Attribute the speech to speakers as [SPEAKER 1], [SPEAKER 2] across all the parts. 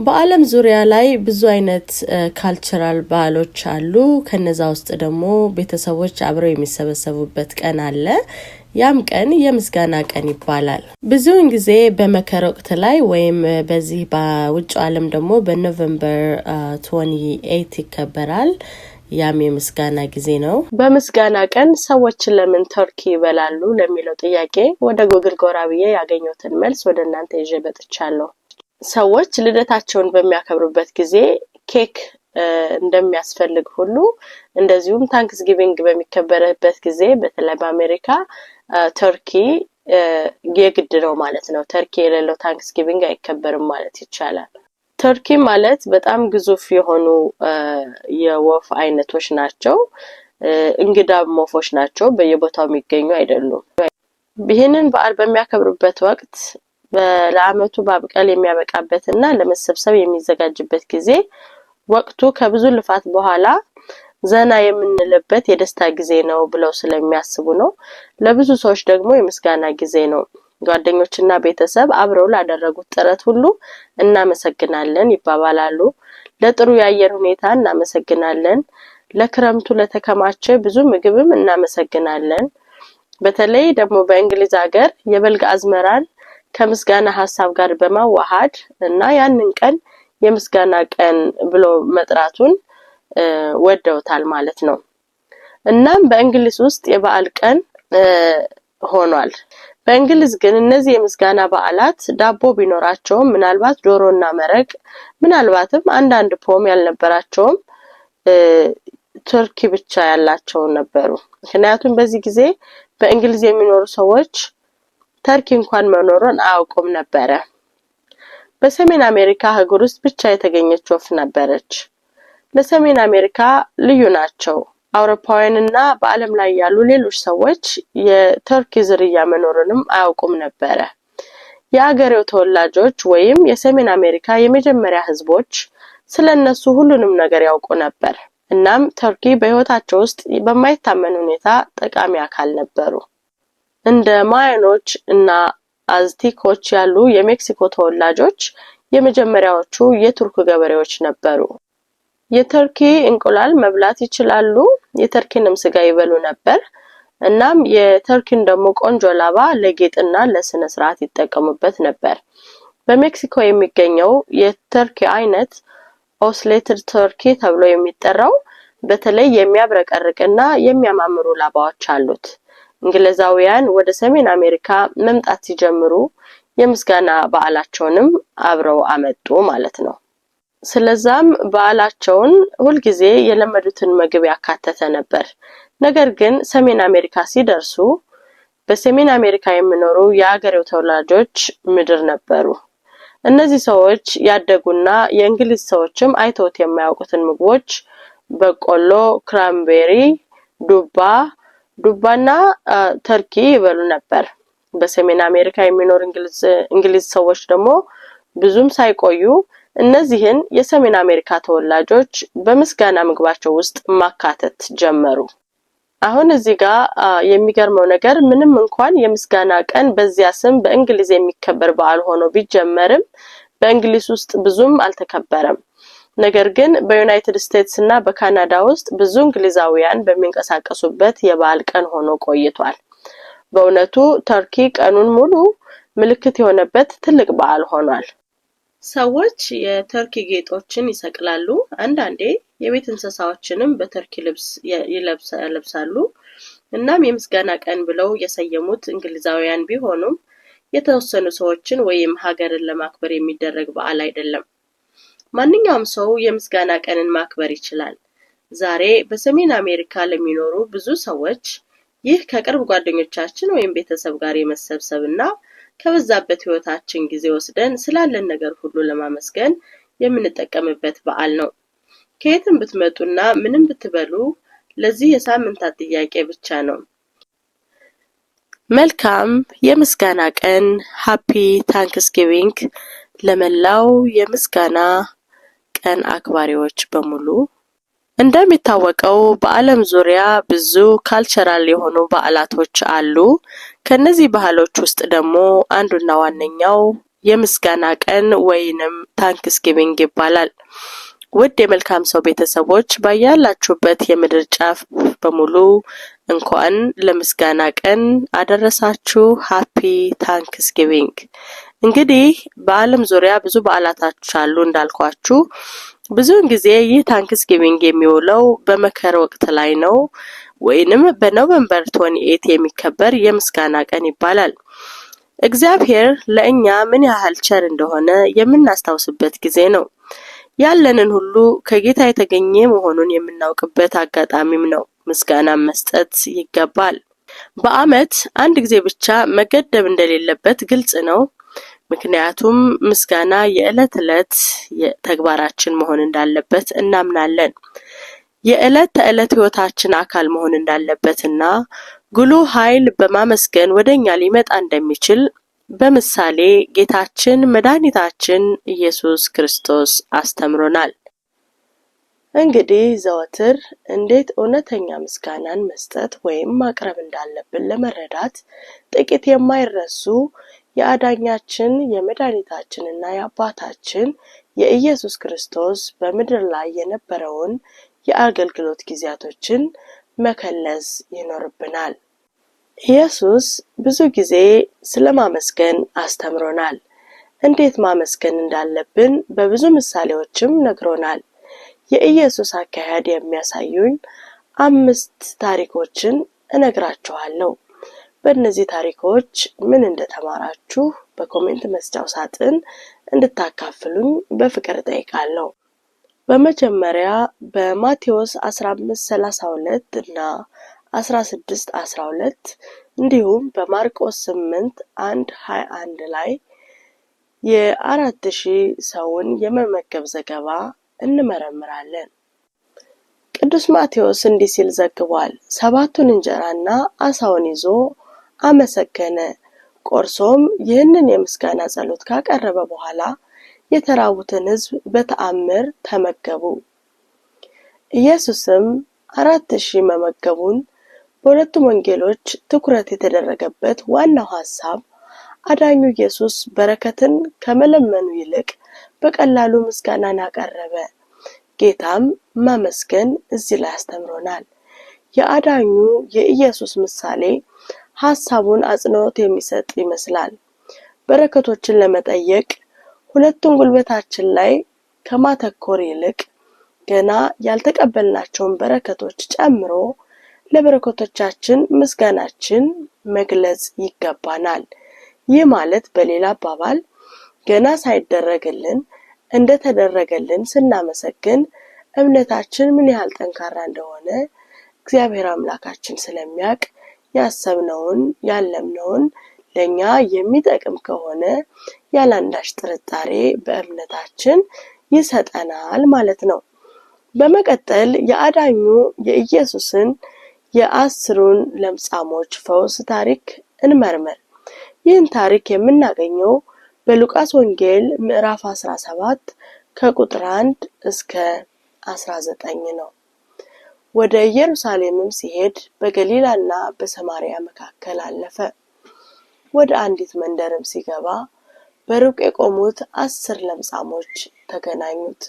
[SPEAKER 1] በአለም ዙሪያ ላይ ብዙ አይነት ካልቸራል ባህሎች አሉ ከነዛ ውስጥ ደግሞ ቤተሰቦች አብረው የሚሰበሰቡበት ቀን አለ ያም ቀን የምስጋና ቀን ይባላል ብዙውን ጊዜ በመከር ወቅት ላይ ወይም በዚህ በውጭ ዓለም ደግሞ በኖቬምበር 28 ይከበራል ያም የምስጋና ጊዜ ነው በምስጋና ቀን ሰዎች ለምን ተርኪ ይበላሉ ለሚለው ጥያቄ ወደ ጉግል ጎራብዬ ያገኘሁትን መልስ ወደ እናንተ ይዤ መጥቻለሁ ሰዎች ልደታቸውን በሚያከብሩበት ጊዜ ኬክ እንደሚያስፈልግ ሁሉ እንደዚሁም ታንክስጊቪንግ በሚከበርበት ጊዜ በተለይ በአሜሪካ ተርኪ የግድ ነው ማለት ነው ተርኪ የሌለው ታንክስጊቪንግ አይከበርም ማለት ይቻላል ተርኪ ማለት በጣም ግዙፍ የሆኑ የወፍ አይነቶች ናቸው እንግዳ ወፎች ናቸው በየቦታው የሚገኙ አይደሉም ይህንን በዓል በሚያከብሩበት ወቅት ለአመቱ ባብቀል የሚያበቃበትና ለመሰብሰብ የሚዘጋጅበት ጊዜ ወቅቱ ከብዙ ልፋት በኋላ ዘና የምንልበት የደስታ ጊዜ ነው ብለው ስለሚያስቡ ነው ለብዙ ሰዎች ደግሞ የምስጋና ጊዜ ነው ጓደኞችና ቤተሰብ አብረው ላደረጉት ጥረት ሁሉ እናመሰግናለን ይባባላሉ ለጥሩ ያየር ሁኔታ እናመሰግናለን ለክረምቱ ለተከማቸ ብዙ ምግብም እናመሰግናለን በተለይ ደግሞ በእንግሊዝ ሀገር የበልግ አዝመራን ከምስጋና ሐሳብ ጋር በማዋሃድ እና ያንን ቀን የምስጋና ቀን ብሎ መጥራቱን ወደውታል ማለት ነው እናም በእንግሊዝ ውስጥ የበዓል ቀን ሆኗል በእንግሊዝ ግን እነዚህ የምስጋና በዓላት ዳቦ ቢኖራቸው ምናልባት ዶሮና መረቅ ምናልባትም አንዳንድ ፖም ያልነበራቸው ቱርኪ ብቻ ያላቸው ነበሩ ምክንያቱም በዚህ ጊዜ በእንግሊዝ የሚኖሩ ሰዎች ተርኪ እንኳን መኖሩን አያውቁም ነበር በሰሜን አሜሪካ ሀገር ውስጥ ብቻ የተገኘች ወፍ ነበረች ለሰሜን አሜሪካ ልዩ ናቸው አውሮፓውያንና በአለም ላይ ያሉ ሌሎች ሰዎች የተርኪ ዝርያ መኖሩንም አያውቁም ነበር የአገሬው ተወላጆች ወይም የሰሜን አሜሪካ የመጀመሪያ ህዝቦች ስለነሱ ሁሉንም ነገር ያውቁ ነበር እናም ተርኪ በህይወታቸው ውስጥ በማይታመን ሁኔታ ጠቃሚ አካል ነበሩ እንደ ማያኖች እና አዝቴኮች ያሉ የሜክሲኮ ተወላጆች የመጀመሪያዎቹ የቱርክ ገበሬዎች ነበሩ የተርኪ እንቁላል መብላት ይችላሉ የተርኪንም ስጋ ይበሉ ነበር እናም የተርኪን ደግሞ ቆንጆ ላባ ለጌጥና ለስነ ስርዓት ይጠቀሙበት ነበር በሜክሲኮ የሚገኘው የተርኪ አይነት ኦስሌትድ ተርኪ ተብሎ የሚጠራው በተለይ የሚያብረቀርቅና የሚያማምሩ ላባዎች አሉት እንግሊዛውያን ወደ ሰሜን አሜሪካ መምጣት ሲጀምሩ የምስጋና በዓላቸውንም አብረው አመጡ ማለት ነው ስለዛም በዓላቸውን ሁሉ ጊዜ የለመዱትን ምግብ ያካተተ ነበር ነገር ግን ሰሜን አሜሪካ ሲደርሱ በሰሜን አሜሪካ የሚኖሩ የአገሬው ተወላጆች ምድር ነበሩ እነዚህ ሰዎች ያደጉና የእንግሊዝ ሰዎችም አይተውት የማያውቁትን ምግቦች በቆሎ ክራምቤሪ ዱባና ተርኪ ይበሉ ነበር በሰሜን አሜሪካ የሚኖር እንግሊዝ ሰዎች ደግሞ ብዙም ሳይቆዩ እነዚህን የሰሜን አሜሪካ ተወላጆች በምስጋና ምግባቸው ውስጥ ማካተት ጀመሩ አሁን እዚህ ጋር የሚገርመው ነገር ምንም እንኳን የምስጋና ቀን በዚያ ስም በእንግሊዝ የሚከበር በዓል ሆኖ ቢጀመርም በእንግሊዝ ውስጥ ብዙም አልተከበረም ነገር ግን በዩናይትድ ስቴትስ እና በካናዳ ውስጥ ብዙ እንግሊዛውያን በሚንቀሳቀሱበት የበዓል ቀን ሆኖ ቆይቷል በእውነቱ ተርኪ ቀኑን ሙሉ ምልክት የሆነበት ትልቅ በዓል ሆኗል ሰዎች የተርኪ ጌጦችን ይሰቅላሉ አንዳንዴ የቤት እንስሳዎችንም በተርኪ ልብስ ይለብሳሉ እናም የምስጋና ቀን ብለው የሰየሙት እንግሊዛውያን ቢሆኑም የተወሰኑ ሰዎችን ወይም ሀገርን ለማክበር የሚደረግ በዓል አይደለም ማንኛውም ሰው የምስጋና ቀንን ማክበር ይችላል ዛሬ በሰሜን አሜሪካ ለሚኖሩ ብዙ ሰዎች ይህ ከቅርብ ጓደኞቻችን ወይም ቤተሰብ ጋር የመሰብሰብና ከበዛበት ህይወታችን ጊዜ ወስደን ስላለን ነገር ሁሉ ለማመስገን የምንጠቀምበት በዓል ነው ከየትም ብትመጡና ምንም ብትበሉ ለዚህ የሳምንታት ጥያቄ ብቻ ነው መልካም የምስጋና ቀን ሃፒ ታንክስጊቪንግ ለመላው የምስጋና ቀን አክባሪዎች በሙሉ እንደሚታወቀው በአለም ዙሪያ ብዙ ካልቸራል የሆኑ በዓላቶች አሉ ከነዚህ ባህሎች ውስጥ ደግሞ አንዱና ዋነኛው የምስጋና ቀን ወይንም ታንክስጊቪንግ ይባላል። ውድ የመልካም ሰው ቤተሰቦች ባያላችሁበት የምድር ጫፍ በሙሉ እንኳን ለምስጋና ቀን አደረሳችሁ። ሃፒ ታንክስጊቪንግ። እንግዲህ በዓለም ዙሪያ ብዙ በዓላቶች አሉ እንዳልኳችሁ። ብዙውን ጊዜ ይህ ታንክስጊቪንግ የሚውለው በመከር ወቅት ላይ ነው ወይንም በኖቬምበር 28 የሚከበር የምስጋና ቀን ይባላል። እግዚአብሔር ለእኛ ምን ያህል ቸር እንደሆነ የምናስታውስበት ጊዜ ነው። ያለንን ሁሉ ከጌታ የተገኘ መሆኑን የምናውቅበት አጋጣሚም ነው። ምስጋና መስጠት ይገባል። በአመት አንድ ጊዜ ብቻ መገደብ እንደሌለበት ግልጽ ነው። ምክንያቱም ምስጋና የዕለት ተዕለት ተግባራችን መሆን እንዳለበት እናምናለን። የዕለት ተዕለት ህይወታችን አካል መሆን እንዳለበትና ጉልህ ኃይል በማመስገን ወደኛ ሊመጣ እንደሚችል በምሳሌ ጌታችን መድኃኒታችን ኢየሱስ ክርስቶስ አስተምሮናል። እንግዲህ ዘወትር እንዴት እውነተኛ ምስጋናን መስጠት ወይም ማቅረብ እንዳለብን ለመረዳት ጥቂት የማይረሱ የአዳኛችን የመድኃኒታችንና የአባታችን የኢየሱስ ክርስቶስ በምድር ላይ የነበረውን የአገልግሎት ጊዜያቶችን መከለስ ይኖርብናል። ኢየሱስ ብዙ ጊዜ ስለማመስገን አስተምሮናል። እንዴት ማመስገን እንዳለብን በብዙ ምሳሌዎችም ነግሮናል። የኢየሱስ አካሄድ የሚያሳዩን 5 ታሪኮችን እነግራችኋለሁ። በእነዚህ ታሪኮች ምን እንደተማራችሁ በኮሜንት መስጫው ሳጥን እንድታካፍሉኝ በፍቅር ጠይቃለሁ። በመጀመሪያ በማቴዎስ 15:32 እና 16:12 እንዲሁም በማርቆስ 8:1-21 ላይ የ4000 ሰውን የመመገብ ዘገባ እንመረምራለን። ቅዱስ ማቴዎስ እንዲህ ሲል ዘግቧል። 7ቱን እንጀራና አሳውን ይዞ አመሰገነ፣ ቆርሶም ይህንን የምስጋና ጸሎት ካቀረበ በኋላ የተራቡትን ሕዝብ በተአምር ተመገቡ። ኢየሱስም 4000 መመገቡን በሁለቱም ወንጌሎች ትኩረት የተደረገበት ዋናው ሐሳብ አዳኙ ኢየሱስ በረከትን ከመለመኑ ይልቅ በቀላሉ ምስጋናን አቀረበ። ጌታም ማመስገን እዚህ ላይ አስተምሮናል። የአዳኙ የኢየሱስ ምሳሌ ሐሳቡን አጽንዖት የሚሰጥ ይመስላል። በረከቶችን ለመጠየቅ ሁለቱም ጉልበታችን ላይ ከማተኮር ይልቅ ገና ያልተቀበልናቸውን በረከቶች ጨምሮ ለበረከቶቻችን ምስጋናችን መግለጽ ይገባናል። ይህ ማለት በሌላ አባባል ገና ሳይደረግልን እንደተደረገልን ስናመሰግን እምነታችን ምን ያህል ጠንካራ እንደሆነ እግዚአብሔር አምላካችን ስለሚያውቅ ያሰብነውን ያለምነውን ለኛ የሚጠቅም ከሆነ ያላንዳች ጥርጣሬ በእምነታችን ይሰጠናል ማለት ነው። በመቀጠል የአዳኙ የኢየሱስን የ10ሩን ለምጻሞች ፈውስ ታሪክ እንመርምር። ይህን ታሪክ የምናገኘው በሉቃስ ወንጌል ምዕራፍ 17 ከቁጥር 1 እስከ 19 ነው። ወደ ኢየሩሳሌምም ሲሄድ በገሊላና በሰማርያ መካከል አለፈ። ወደ አንዲት መንደርም ሲገባ በሩቅ የቆሙት 10 ለምጻሞች ተገናኙት።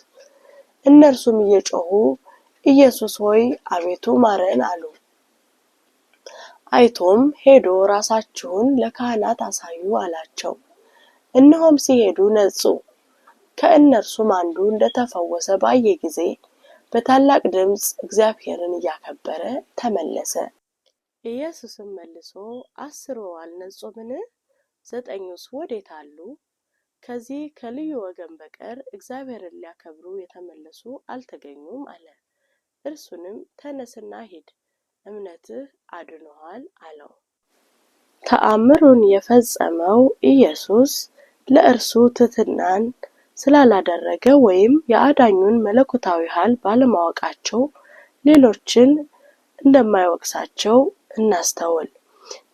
[SPEAKER 1] እነርሱም እየጮሁ ኢየሱስ ሆይ አቤቱ ማረን አሉ። አይቶም ሄዶ ራሳችሁን ለካህናት አሳዩ አላቸው። እነሆም ሲሄዱ ነጹ። ከእነርሱም አንዱ እንደተፈወሰ ባየ ጊዜ በታላቅ ድምፅ እግዚአብሔርን እያከበረ ተመለሰ። ኢየሱስም መልሶ 10 አልነጹምን? 9ስ ወዴት አሉ? ከዚህ ከልዩ ወገን በቀር እግዚአብሔርን ሊያከብሩ የተመለሱ አልተገኙም አለ። እርሱንም ተነስና ሂድ፣ እምነትህ አድኖሃል አለው። ተአምሩን የፈጸመው ኢየሱስ ለእርሱ ትሕትናን ስላላደረገ ወይም የአዳኙን መለኮታዊ ኃይል ባለማወቃቸው ሌሎችን እንደማይወቅሳቸው እናስተውል።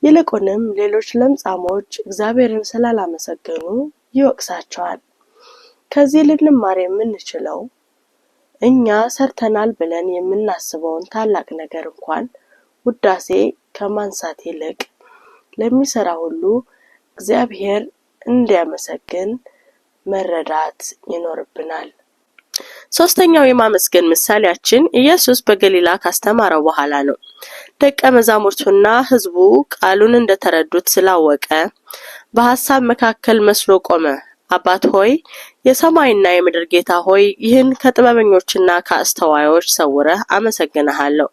[SPEAKER 1] ይልቁንም ሌሎች ለምጻሞች እግዚአብሔርን ስላላመሰገኑ ይወቅሳቸዋል። ከዚህ ልንማር የምንችለው እኛ ሰርተናል ብለን የምናስበውን ታላቅ ነገር እንኳን ውዳሴ ከማንሳት ይልቅ ለሚሰራ ሁሉ እግዚአብሔር እንዲያመሰግን መረዳት ይኖርብናል። ሶስተኛው የማመስገን ምሳሌያችን ኢየሱስ በገሊላ ካስተማረው በኋላ ነው። ደቀ መዛሙርቱና ሕዝቡ ቃሉን እንደተረዱት ስላወቀ በሐሳብ መካከል መስሎ ቆመ። አባት ሆይ፣ የሰማይና የምድር ጌታ ሆይ፣ ይህን ከጥበበኞችና ከአስተዋዮች ሰውረህ አመሰግንሃለሁ።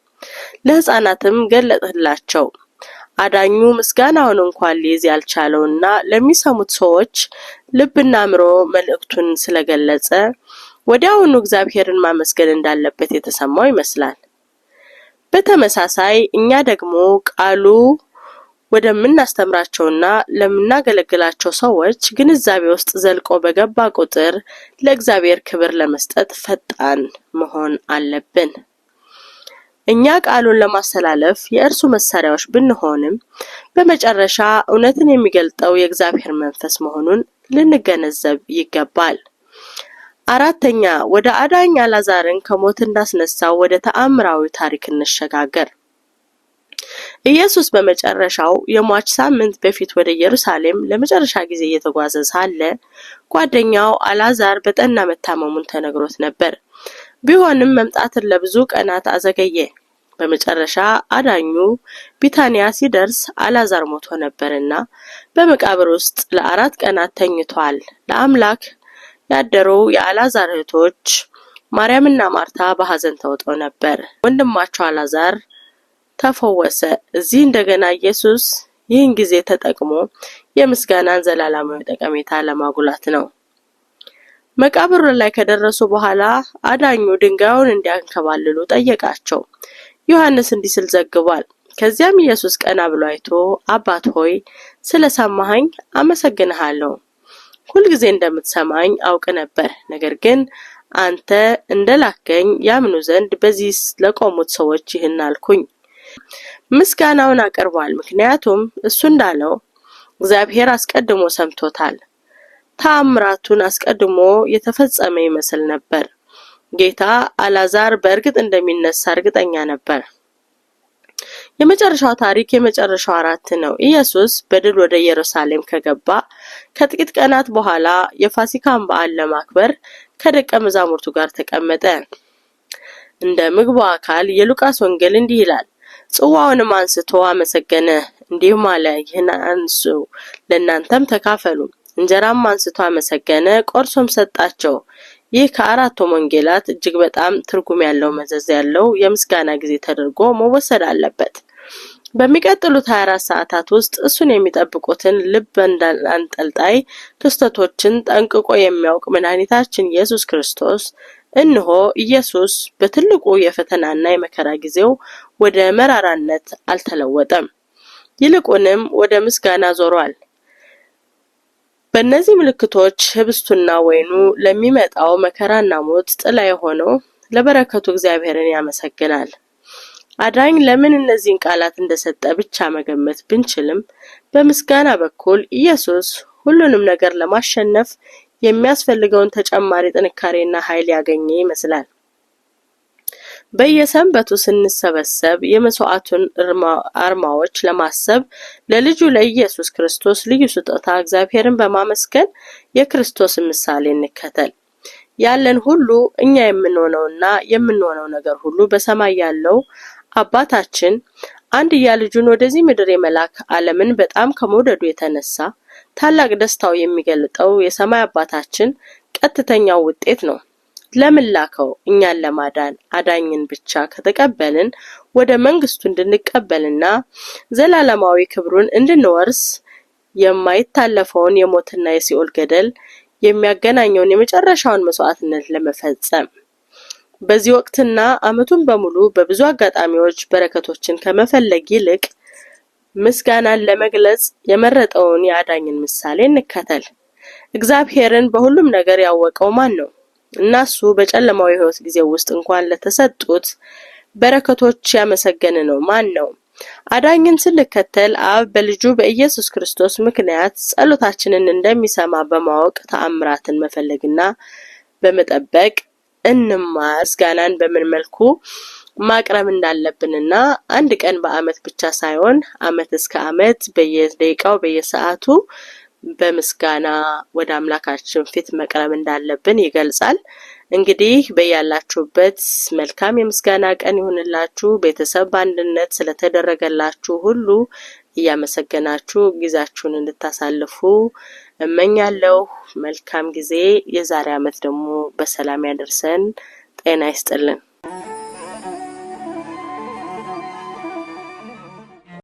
[SPEAKER 1] ለሕፃናትም ገለጥህላቸው። አዳኙ ምስጋናውን እንኳን ሊይዝ ያልቻለውና ለሚሰሙት ሰዎች ልብና አእምሮ መልእክቱን ስለገለጸ ወዲያውኑ እግዚአብሔርን ማመስገን እንዳለበት የተሰማው ይመስላል። በተመሳሳይ እኛ ደግሞ ቃሉ ወደምናስተምራቸውና ለምናገለግላቸው ሰዎች ግንዛቤ ውስጥ ዘልቆ በገባ ቁጥር ለእግዚአብሔር ክብር ለመስጠት ፈጣን መሆን አለብን። እኛ ቃሉን ለማስተላለፍ የእርሱ መሳሪያዎች ብንሆንም በመጨረሻ እውነትን የሚገልጠው የእግዚአብሔር መንፈስ መሆኑን ልንገነዘብ ይገባል። አራተኛ፣ ወደ አዳኝ አልዓዛርን ከሞት እንዳስነሳው ወደ ተአምራዊ ታሪክ እንሸጋገር። ኢየሱስ በመጨረሻው የሟች ሳምንት በፊት ወደ ኢየሩሳሌም ለመጨረሻ ጊዜ እየተጓዘ ሳለ ጓደኛው አልዓዛር በጠና መታመሙን ተነግሮት ነበር። ቢሆንም መምጣትን ለብዙ ቀናት አዘገየ። በመጨረሻ አዳኙ ቢታንያ ሲደርስ አልዓዛር ሞቶ ነበርና በመቃብር ውስጥ ለ4 ቀናት ተኝቷል። ለአምላክ ያደሩ የአልዓዛር እህቶች ማርያምና ማርታ በሐዘን ተውጠው ነበር። ወንድማቸው አልዓዛር ተፈወሰ። እዚህ እንደገና ኢየሱስ ይህን ጊዜ ተጠቅሞ የምስጋናን ዘላለማዊ ጠቀሜታ ለማጉላት ነው። መቃብሩ ላይ ከደረሱ በኋላ አዳኙ ድንጋዩን እንዲያንከባልሉ ጠየቃቸው። ዮሐንስ እንዲህ ሲል ዘግቧል። ከዚያም ኢየሱስ ቀና ብሎ አይቶ አባት ሆይ፣ ስለሰማኸኝ አመሰግንሃለሁ። ሁልጊዜ እንደምትሰማኝ አውቅ ነበር፣ ነገር ግን አንተ እንደላከኝ ያምኑ ዘንድ በዚህ ለቆሙት ሰዎች ይህን አልኩኝ። ምስጋናውን አቀርቧል፣ ምክንያቱም እሱ እንዳለው እግዚአብሔር አስቀድሞ ሰምቶታል። ተአምራቱን አስቀድሞ የተፈጸመ ይመስል ነበር። ጌታ አልዓዛር በእርግጥ እንደሚነሳ እርግጠኛ ነበር። የመጨረሻው ታሪክ የመጨረሻው 4 ነው። ኢየሱስ በድል ወደ ኢየሩሳሌም ከገባ ከጥቂት ቀናት በኋላ የፋሲካን በዓል ለማክበር ከደቀ መዛሙርቱ ጋር ተቀመጠ። እንደ ምግቡ አካል የሉቃስ ወንጌል እንዲህ ይላል። ጽዋውንም አንስቶ አመሰገነ፣ እንዲህም አለ፣ ይህን አንሱ፣ ለእናንተም ተካፈሉ። እንጀራም አንስቶ አመሰገነ፣ ቆርሶም ሰጣቸው። ይህ ከ4ቱም ወንጌላት እጅግ በጣም ትርጉም ያለው መዘዝ ያለው የምስጋና ጊዜ ተደርጎ መወሰድ አለበት። በሚቀጥሉት 24 ሰዓታት ውስጥ እሱን የሚጠብቁትን ልብ አንጠልጣይ ክስተቶችን ጠንቅቆ የሚያውቅ መድኃኒታችን ኢየሱስ ክርስቶስ እነሆ ኢየሱስ በትልቁ የፈተናና የመከራ ጊዜው ወደ መራራነት አልተለወጠም፣ ይልቁንም ወደ ምስጋና ዞሯል። በእነዚህ ምልክቶች ህብስቱና ወይኑ ለሚመጣው መከራና ሞት ጥላ የሆነው ለበረከቱ እግዚአብሔርን ያመሰግናል። አዳኝ ለምን እነዚህን ቃላት እንደሰጠ ብቻ መገመት ብንችልም በምስጋና በኩል ኢየሱስ ሁሉንም ነገር ለማሸነፍ የሚያስፈልገውን ተጨማሪ ጥንካሬና ኃይል ያገኘ ይመስላል። በየሰንበቱ ስንሰበሰብ የመስዋዕቱን አርማዎች ለማሰብ ለልጁ ለኢየሱስ ክርስቶስ ልዩ ስጦታ እግዚአብሔርን በማመስገን የክርስቶስ ምሳሌ እንከተል። ያለን ሁሉ እኛ የምንሆነው ነገር ሁሉ በሰማይ ያለው አባታችን አንድያ ልጁን ወደዚህ ምድር የመላክ ዓለምን በጣም ከመውደዱ የተነሳ ታላቅ ደስታው የሚገልጠው የሰማይ አባታችን ቀጥተኛው ውጤት ነው። ለምን ላከው? እኛን ለማዳን። አዳኝን ብቻ ከተቀበልን ወደ መንግስቱ እንድንቀበልና ዘላለማዊ ክብሩን እንድንወርስ የማይታለፈውን የሞትና የሲኦል ገደል የሚያገናኘውን የመጨረሻውን መስዋዕትነት ለመፈጸም በዚህ ወቅትና አመቱን በሙሉ በብዙ አጋጣሚዎች በረከቶችን ከመፈለግ ይልቅ ምስጋናን ለመግለጽ የመረጠውን የአዳኝን ምሳሌ እንከተል። እግዚአብሔርን በሁሉም ነገር ያወቀው ማን ነው? እናሱ በጨለማው የህይወት ጊዜ ውስጥ እንኳን ለተሰጡት በረከቶች ያመሰገነ ነው ማን ነው? አዳኝን ስንከተል አብ በልጁ በኢየሱስ ክርስቶስ ምክንያት ጸሎታችንን እንደሚሰማ በማወቅ ተአምራትን መፈለግና በመጠበቅ እንማር። ምስጋናን በምን መልኩ ማቅረብ እንዳለብንና አንድ ቀን በአመት ብቻ ሳይሆን አመት እስከ አመት በየደቂቃው በየሰዓቱ በምስጋና ወደ አምላካችን ፊት መቅረብ እንዳለብን ይገልጻል። እንግዲህ በያላችሁበት መልካም የምስጋና ቀን ይሁንላችሁ። ቤተሰብ በአንድነት ስለተደረገላችሁ ሁሉ እያመሰገናችሁ ጊዜያችሁን እንድታሳልፉ እመኛለሁ። መልካም ጊዜ። የዛሬ ዓመት ደግሞ በሰላም ያደርሰን። ጤና ይስጥልን።